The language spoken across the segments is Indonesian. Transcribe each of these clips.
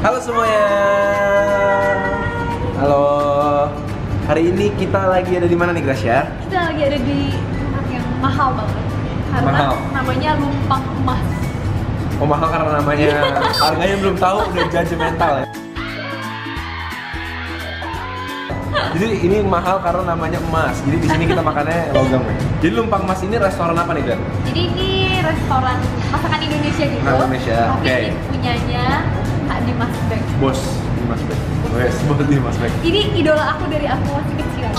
Halo semuanya. Halo. Hari ini kita lagi ada di mana nih, Gracia? Kita lagi ada di tempat yang mahal banget. Karena Mahal. namanya Lumpang Emas. Oh, mahal karena namanya. Harganya belum tahu, udah judgmental ya. Jadi ini mahal karena namanya emas. Jadi di sini kita makannya logam ya. Jadi Lumpang Emas ini restoran apa nih, Gan? Jadi ini restoran masakan Indonesia gitu. Indonesia, Tapi oke. ini punyanya Kak Dimas Bek. Bos Dimas Bek. Wes, bos Dimas Bek. Ini idola aku dari aku masih kecil.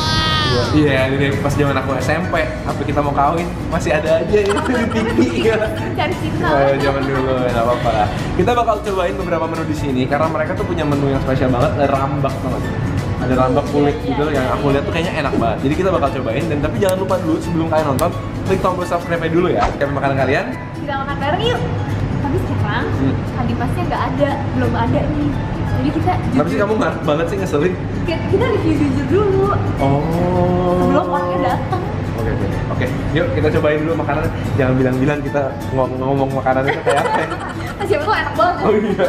Iya, ini pas zaman aku SMP, sampai kita mau kawin masih ada aja itu di TV ya. Cari cinta. Zaman dulu, nggak apa-apa lah. Kita bakal cobain beberapa menu di sini karena mereka tuh punya menu yang spesial banget, ada rambak banget. Ada rambak kulit gitu yang aku lihat tuh kayaknya enak banget. Jadi kita bakal cobain dan tapi jangan lupa dulu sebelum kalian nonton klik tombol subscribe dulu ya. Kayak makanan kalian. Kita makan bareng yuk. Tapi sekarang Kak Dimasnya nggak ada, belum ada nih. Jadi kita Tapi sih kamu ngarep banget sih ngeselin. kita review jujur dulu. Oh. Sebelum orangnya datang. Oke. Yuk kita cobain dulu makanan. Jangan bilang-bilang kita ngomong makanan itu kayak apa ya. Siapa tuh enak banget. Oh iya.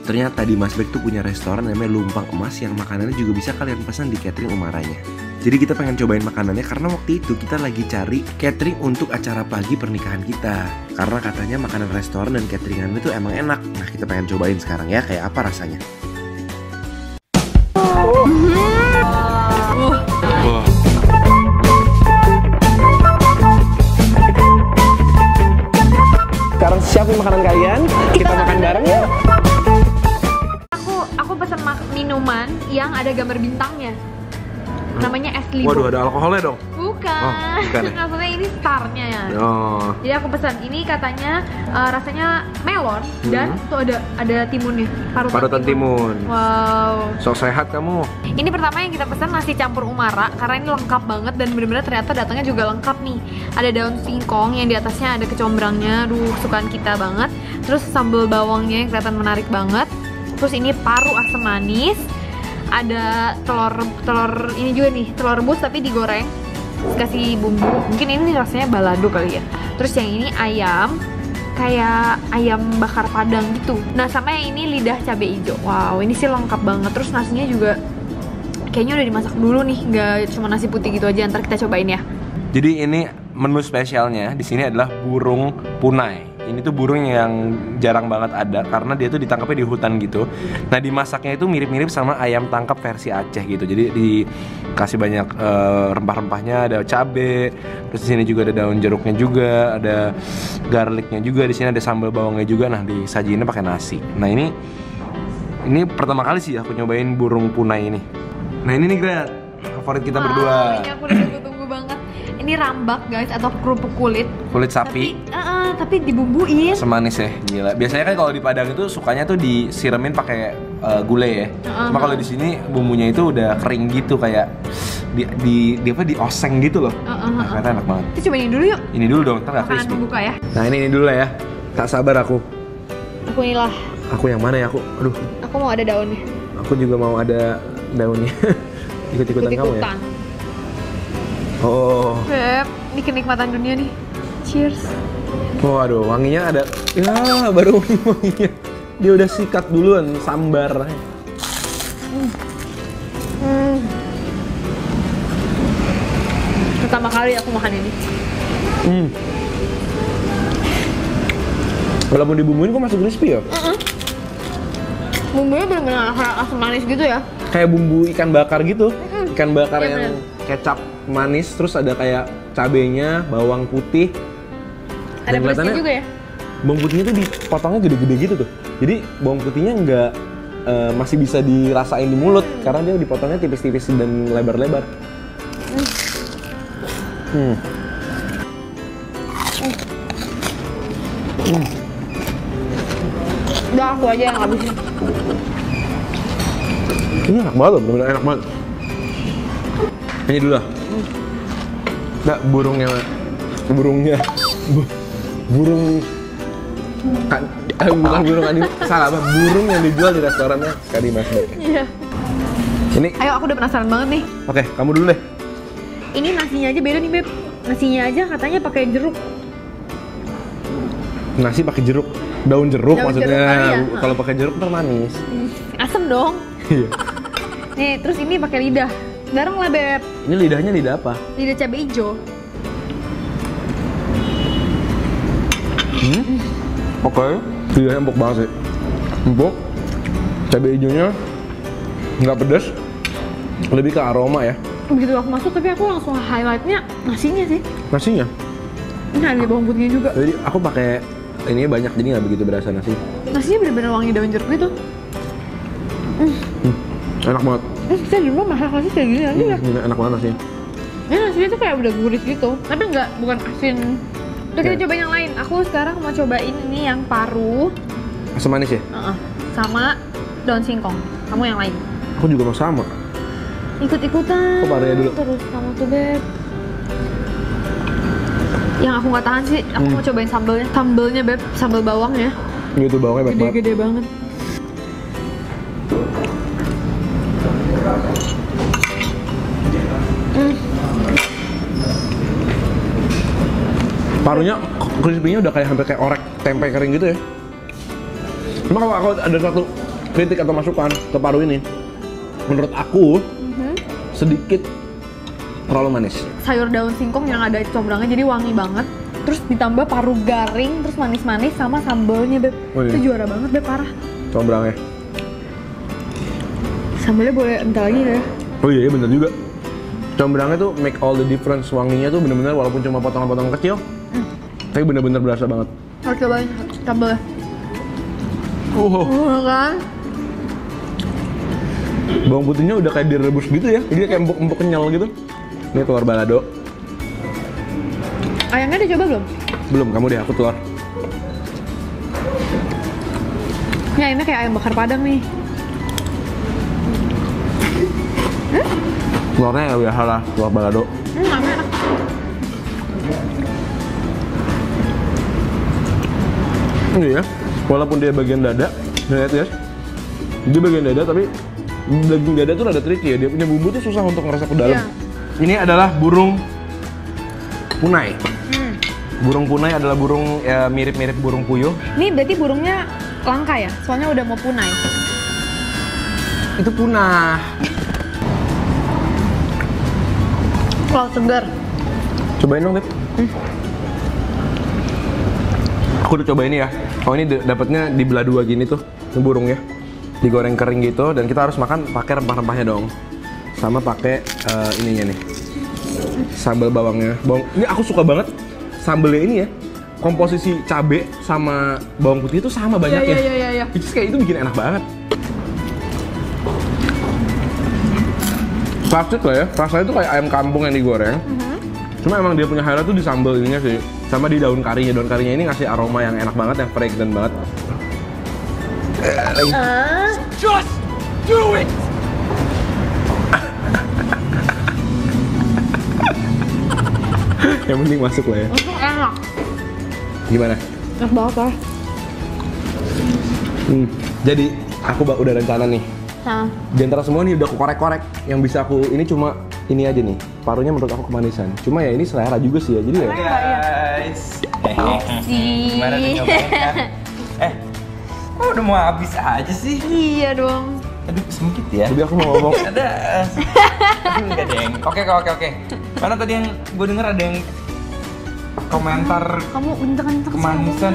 Ternyata di Mas Bek tuh punya restoran namanya Lumpang Emas yang makanannya juga bisa kalian pesan di catering umaranya. Jadi kita pengen cobain makanannya karena waktu itu kita lagi cari catering untuk acara pagi pernikahan kita. Karena katanya makanan restoran dan cateringan itu emang enak. Nah kita pengen cobain sekarang ya kayak apa rasanya. Sekarang siapin makanan kalian. Kita makan bareng ya. Aku pesan minuman yang ada gambar bintangnya. Namanya es libo. Waduh, ada alkoholnya dong. Bukan. Oh, bukan ya? Maksudnya ini starnya ya. Oh. Jadi aku pesan ini katanya rasanya melon dan tuh ada timunnya, Parutan timun. Wow. Sok sehat kamu. Ini pertama yang kita pesan nasi campur umara karena ini lengkap banget dan benar-benar ternyata datangnya juga lengkap nih. Ada daun singkong yang di atasnya ada kecombrangnya, aduh kesukaan kita banget. Terus sambal bawangnya yang kelihatan menarik banget. Terus ini paru asam manis. Ada telur ini juga nih, telur rebus tapi digoreng. Terus kasih bumbu. Mungkin ini rasanya balado kali ya. Terus yang ini ayam kayak ayam bakar Padang gitu. Nah, sama yang ini lidah cabai hijau. Wow, ini sih lengkap banget. Terus nasinya juga kayaknya udah dimasak dulu nih, nggak cuma nasi putih gitu aja. Ntar kita cobain ya. Jadi ini menu spesialnya di sini adalah burung punai. Ini tuh burung yang jarang banget ada karena dia tuh ditangkapnya di hutan gitu. Nah, dimasaknya itu mirip-mirip sama ayam tangkap versi Aceh gitu. Jadi dikasih banyak rempah-rempahnya, ada cabe, terus di sini juga ada daun jeruknya juga, ada garlicnya juga, di sini ada sambal bawangnya juga. Nah, disajiinnya pakai nasi. Nah, ini pertama kali sih aku nyobain burung punai ini. Nah, ini nih Gret, favorit kita berdua. Ini aku udah tunggu-tunggu banget. Ini rambak guys atau kerupuk kulit. Kulit sapi. Tapi dibumbuin. Semanis ya, gila. Biasanya kan kalau di Padang itu sukanya tuh disiramin pakai gulai ya. Cuma kalau di sini bumbunya itu udah kering gitu kayak di oseng gitu loh. Nah, ternyata enak banget. Kita cobain dulu yuk. Ini dulu dong, ntar nggak Makanan crispy. pembuka ya. Nah ini dulu lah ya. Tak sabar aku. Aku inilah. Aku yang mana ya aku? Aduh. Aku mau ada daunnya. Aku juga mau ada daunnya. Ikut-ikutan kamu ya. Oh. Beb, ini kenikmatan dunia nih. Cheers. Waduh, wanginya ada. Ya, baru wanginya. Dia udah sikat duluan sambar. Pertama kali aku makan ini. Walaupun dibumbuin kok masih crispy ya? Bumbunya benar-benar asam manis gitu ya. Kayak bumbu ikan bakar gitu. Ikan bakar Iya, yang kecap manis, terus ada kayak cabenya, bawang putih. Ada Dan pedasnya kelihatannya juga ya. bawang putihnya tuh dipotongnya gede-gede gitu tuh. Jadi bawang putihnya nggak masih bisa dirasain di mulut karena dia dipotongnya tipis-tipis dan lebar-lebar. Udah aku aja yang habisin. Ini enak banget loh, bener-bener enak banget. Ini dulu lah. Nah, burung bukan burung Adi, salah apa? Burung yang dijual di restorannya Kak Dimas Bek. Iya. Ini, Ayo, aku udah penasaran banget nih. oke, kamu dulu deh. Ini nasinya aja beda nih, Beb. Nasinya aja katanya pakai jeruk. Nasi pakai jeruk, daun jeruk Daun maksudnya. jeruk kali ya? Kalau pakai jeruk ntar manis. Asem dong. Iya. Nih, terus ini pakai lidah. Garang lah, Beb. Ini lidahnya lidah apa? Lidah cabai hijau. Oke. Lidahnya empuk banget sih. Empuk. Cabai hijaunya nggak pedas. Lebih ke aroma ya. Begitu aku masuk, tapi aku langsung highlightnya nasinya sih. Nasinya. Ini ada bawang putihnya juga. Jadi aku pakai ini banyak jadi nggak begitu berasa nasi. Nasinya bener-bener wangi daun jeruk gitu. Enak banget. Saya di rumah masak nasi kayak gini aja ya. Ini enak banget nasinya. Ini nasinya tuh kayak udah gurih gitu, tapi bukan asin. Udah kita Oke. coba yang lain. Aku sekarang mau cobain ini yang paru, Asam manis ya? sama daun singkong. Kamu yang lain. Aku juga mau sama. Ikut-ikutan. Kok parunya dulu? Terus kamu tuh, Beb. Yang aku nggak tahan sih, aku mau cobain sambelnya. Sambelnya, Beb, sambel bawangnya. Gitu bawangnya banyak banget. Gede-gede banget. Parunya crispy-nya udah kayak hampir kayak orek tempe kering gitu ya. Cuma kalau aku ada satu kritik atau masukan ke paru ini, menurut aku sedikit terlalu manis. Sayur daun singkong yang ada combrangnya jadi wangi banget. Terus ditambah paru garing, terus manis-manis sama sambelnya, Beb. Oh iya. Itu juara banget, Beb, parah. Combrangnya. Sambelnya boleh entar lagi ya. Oh iya, bener juga. Combrangnya tuh make all the difference. Wanginya tuh bener-bener walaupun cuma potongan-potongan kecil, tapi bener-bener berasa banget. Harus cobain sambelnya. Kan? Bawang putihnya udah kayak direbus gitu ya. Dia kayak empuk-empuk kenyal gitu. Ini telur balado. Ayamnya udah coba belum? Belum, kamu deh, aku telur. Ini ayamnya kayak ayam bakar Padang nih. Telurnya ya biasa lah, telur balado. Ayamnya enak. Ini ya, walaupun dia bagian dada, lihat ya, dia bagian dada tapi daging dada tuh ada tricky ya, dia punya bumbu tuh susah untuk ngeresap ke dalam. Iya. Ini adalah burung punai. Burung punai adalah burung ya, mirip-mirip burung puyuh. Ini berarti burungnya langka ya? Soalnya udah mau punai. Itu punah. Wow, segar. Cobain dong, Beb. Aku udah coba ini ya. Oh, ini dapatnya dibelah dua gini tuh, ini burungnya. Digoreng kering gitu dan kita harus makan pakai rempah-rempahnya dong. Sama pakai ininya nih. Sambal bawangnya. Bawang ini aku suka banget sambelnya ini ya. Komposisi cabe sama bawang putih itu sama banyaknya. Iya. Itu kayak itu bikin enak banget. Klasik lah ya. Rasanya tuh kayak ayam kampung yang digoreng. Cuma emang dia punya highlight tuh di sambal ininya sih. Sama di daun karinya. Daun karinya ini ngasih aroma yang enak banget, yang fragrant banget. Just do it! Yang penting masuk lah ya. Itu enak. Gimana? Enak banget lah. Jadi aku udah rencana nih. Nah, Di antara semua nih udah aku korek-korek. Yang bisa aku ini cuma ini aja nih. Parunya menurut aku kemanisan. Cuma ya ini selera juga sih ya. Jadi ya. Guys, gimana nih nyobain kan? Kok udah mau habis aja sih? iya dong. Aduh, sempit ya. Jadi aku mau ngomong. Ada. Enggak deng. Oke. Mana tadi yang gue denger ada yang komentar Kamu kenceng-kenceng kemanisan.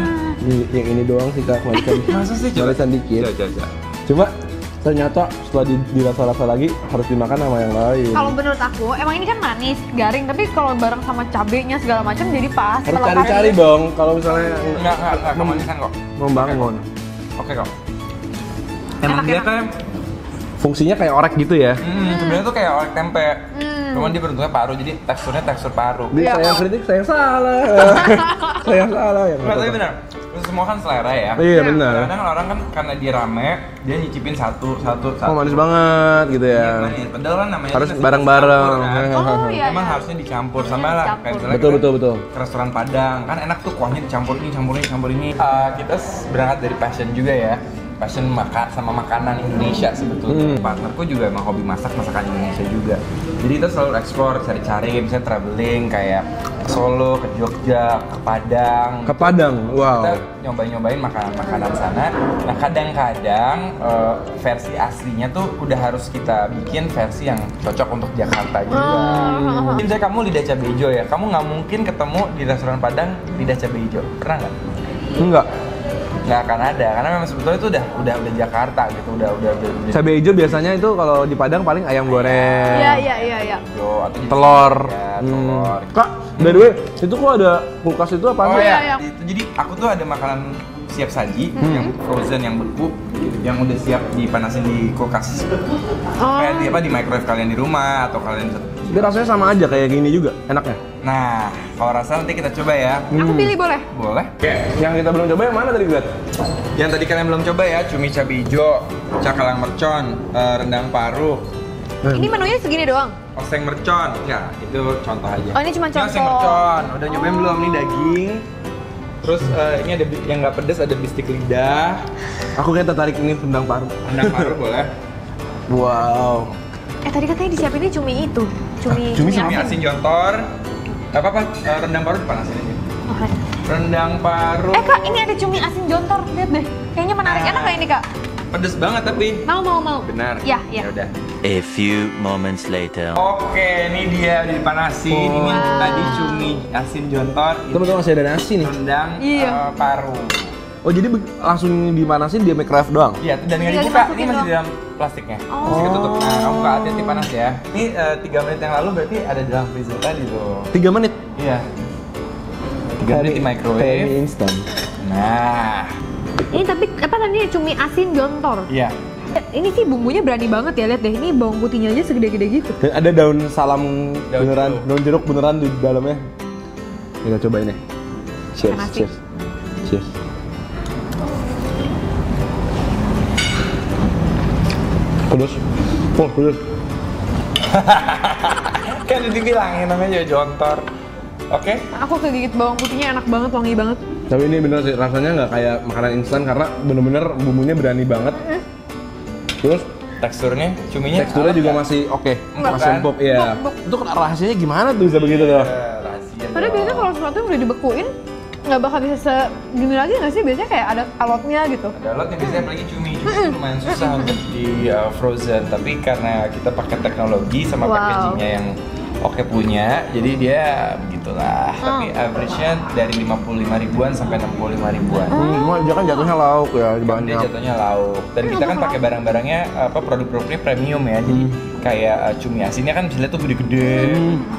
Yang ini doang sih kak kemanisan. Masa sih? Coba. Kemanisan dikit. Coba. Cuma ternyata setelah dirasa-rasa lagi harus dimakan sama yang lain. Kalau menurut aku, emang ini kan manis, garing, tapi kalau bareng sama cabenya segala macam jadi pas. Harus Kalau cari-cari kari- dong kalau misalnya Enggak kemanisan kok. membangun. Oke kok. Emang dia kan Fungsinya kayak orek gitu ya. sebenarnya tuh kayak orek tempe. Cuman dia bentuknya paru, jadi teksturnya tekstur paru. Di Iya, saya kok. kritik saya salah. Saya salah ya. Enggak, tapi benar. Terus semua kan selera ya. Iya benar. Kadang orang kan karena dia rame, dia nyicipin satu. Oh manis banget gitu Iya, ya. manis. Padahal kan namanya Harus nasi bareng-bareng. campur, kan. Oh iya. Emang iya. harusnya dicampur Harusnya sama lah. dicampur. Kayak misalnya Betul kita betul betul. ke restoran Padang kan enak tuh kuahnya dicampur ini. Kita berangkat dari passion juga ya. Passion sama makanan Indonesia sebetulnya. Partnerku juga emang hobi masakan Indonesia juga. Jadi kita selalu explore, cari-cari, misalnya traveling kayak Solo, ke Jogja, ke Padang. Ke Padang, wow. Kita nyobain makanan sana. Nah kadang-kadang versi aslinya tuh udah harus kita bikin versi yang cocok untuk Jakarta juga. Misalnya kamu lidah cabai hijau ya, kamu nggak mungkin ketemu di restoran Padang lidah cabai hijau. Pernah nggak? Enggak. Nggak akan ada, karena memang sebetulnya itu udah Jakarta gitu, udah. Cabai hijau biasanya itu kalau di Padang paling ayam goreng. Iya. hijau atau jadi Telur. ya, telur. Kak, by the way, itu kok ada kulkas itu apa? Oh iya, ya, iya. itu jadi aku tuh ada makanan siap saji yang frozen yang beku yang udah siap dipanasin di kulkas. Kayak di microwave kalian di rumah atau kalian. Dia rasanya sama aja kayak gini juga, enaknya. Nah, kalau rasa nanti kita coba ya. Aku pilih boleh? Boleh. Yang kita belum coba yang mana tadi, Glat? Yang tadi kalian belum coba ya, cumi cabai hijau, cakalang mercon, rendang paru, Ini menunya segini doang? oseng mercon. Enggak, itu contoh aja. Oh, ini cuma contoh. Oseng mercon. Udah nyobain belum nih daging? Terus ini ada yang nggak pedes, ada bistik lidah. Aku kayak tertarik ini rendang paru. Rendang paru boleh. Wow. Tadi katanya disiapinnya cumi itu. Cumi cumi Cumi asin jontor. Gak apa-apa, rendang paru dipanasin aja. Oh, Rendang paru. Kak, ini ada cumi asin jontor. Lihat deh. Kayaknya menarik. Enak nggak ini, Kak? Pedes banget tapi. Mau. Benar. Ya. Ya udah. A few moments later. Oke, ini dia udah dipanasin. Ini tadi cumi asin jontor. Ini Teman-teman masih ada nasi nih. rendang Iya. paru. Oh, jadi langsung dimanasin di microwave doang? Iya, dan nggak Tinggal dibuka. Ini dimasukin masih doang. di dalam plastiknya. Oh. Masih ketutup. Nah, kamu buka hati-hati panas ya. Ini 3 menit yang lalu berarti ada di dalam freezer tadi tuh. 3 menit? Iya. 3 menit di microwave. Kayak mie instan. Nah, Ini tapi apa namanya cumi asin jontor. iya. Ini sih bumbunya berani banget ya, lihat deh. Ini bawang putihnya aja segede-gede gitu. Dan ada daun salam Daun beneran, jeruk. daun jeruk beneran di dalamnya. Kita cobain ya. Cheers, Nasi. cheers. Cheers. Pedas. Oh, pedas. Kan udah dibilangin namanya juga jontor. Oke. Aku kegigit bawang putihnya enak banget, wangi banget. Tapi ini bener sih, rasanya nggak kayak makanan instan karena bener-bener bumbunya berani banget. Terus Teksturnya, cuminya teksturnya alot juga nggak? masih oke, Enggak masih kan? empuk. Iya. Itu kan rahasianya gimana tuh bisa begitu tuh? Rahasia. Padahal dong. biasanya kalau sesuatu yang udah dibekuin nggak bakal bisa segini lagi nggak sih? Biasanya kayak ada alotnya gitu. Ada lot yang biasanya apalagi cumi itu lumayan susah untuk di frozen, tapi karena kita pakai teknologi sama Wow. packagingnya yang oke punya, jadi dia begitulah. Tapi average-nya dari 55 ribuan sampai 65 ribuan. Cuma dia kan jatuhnya lauk ya, Dia banyak. jatuhnya lauk. Dan kita kan pakai barang-barangnya produk-produknya premium ya. Jadi kayak cumi asinnya kan bisa lihat tuh gede-gede.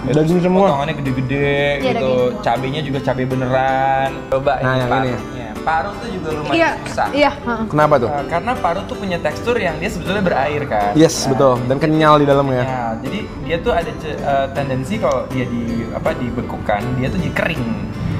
Terus Daging semua. Potongannya gede-gede Iya, gitu. daging. Cabenya juga cabai beneran. Coba Nah, ini yang ini. parunya. Paru tuh juga lumayan Iya, susah. iya. heeh. Kenapa tuh? Karena paru tuh punya tekstur yang dia sebetulnya berair kan. Yes, Nah, betul. Dan kenyal di dalamnya. Nah, jadi dia tuh ada tendensi kalau dia dibekukan, dia tuh jadi kering.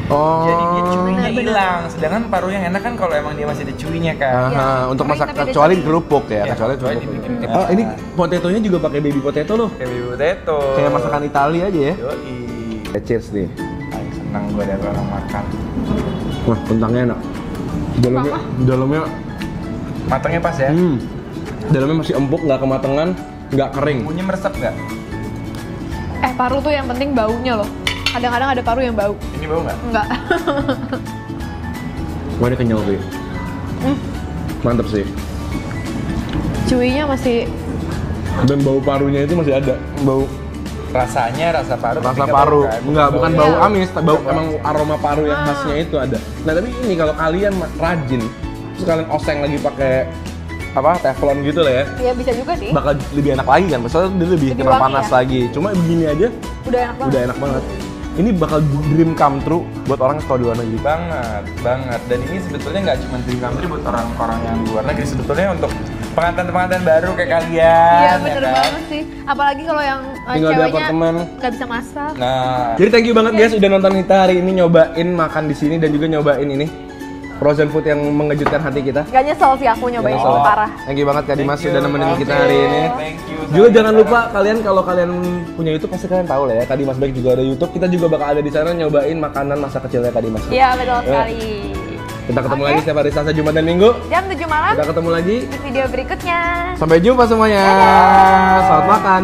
Oh. Jadi dia cuinya benar-benar. hilang. Sedangkan paru yang enak kan kalau emang dia masih ada cuinya kan. Aha, untuk Kering masak tapi ada kecuali cuy. kerupuk ya, Iya, kecuali kecuali kerupuk. dibikin kayak Oh, ini potetonya juga pakai baby potato loh. Kayak baby potato. Kayak masakan Italia aja ya. Yoi. Cheers nih. Paling senang gue ada orang makan. Wah, kentangnya enak. Dalamnya Matangnya pas ya. dalamnya masih empuk, nggak kematangan, nggak kering. Bumbunya meresap nggak? Paru tuh yang penting baunya loh. Kadang-kadang ada paru yang bau. Ini bau nggak? Enggak. Wah, ini kenyal sih. Mantep sih. Cuinya masih Dan bau parunya itu masih ada. Bau Rasanya rasa paru. tapi rasa nggak paru. bau, kan? Enggak, bukan Bau bau ya. amis, bau Bukan emang bau. aroma paru yang khasnya itu ada. Nah, tapi ini kalau kalian rajin, terus kalian oseng lagi pakai apa teflon gitu lah ya, ya bisa juga sih. bakal lebih enak lagi kan. Maksudnya dia lebih Lebih kena wangi panas ya? lagi. Cuma begini aja Udah enak banget. udah enak banget. Ini bakal dream come true buat orang yang suka di luar negeri. Banget. Dan ini sebetulnya nggak cuma dream come true buat orang-orang yang luar negeri, sebetulnya untuk pengantin-pengantin baru kayak kalian. Iya ya bener kan? banget sih. Apalagi kalau yang Tinggal di ceweknya apartemen. nggak bisa masak. Nah, Jadi thank you banget guys udah nonton kita hari ini, nyobain makan di sini dan juga nyobain ini frozen food yang mengejutkan hati kita. Gak nyesel sih aku nyobain itu Nyesel. parah. Thank you banget Kak Dimas thank you. udah nemenin kita Oke, hari ini. thank you. Juga jangan lupa kalian kalau kalian punya YouTube pasti kalian tahu lah ya, Kak Dimas Baik juga ada YouTube. Kita juga bakal ada di sana nyobain makanan masa kecilnya Kak Dimas. Iya betul sekali. Kita ketemu Oke. lagi setiap hari Selasa, Jumat dan Minggu. Jam 7 malam Kita ketemu lagi. di video berikutnya. Sampai jumpa semuanya. Selamat makan.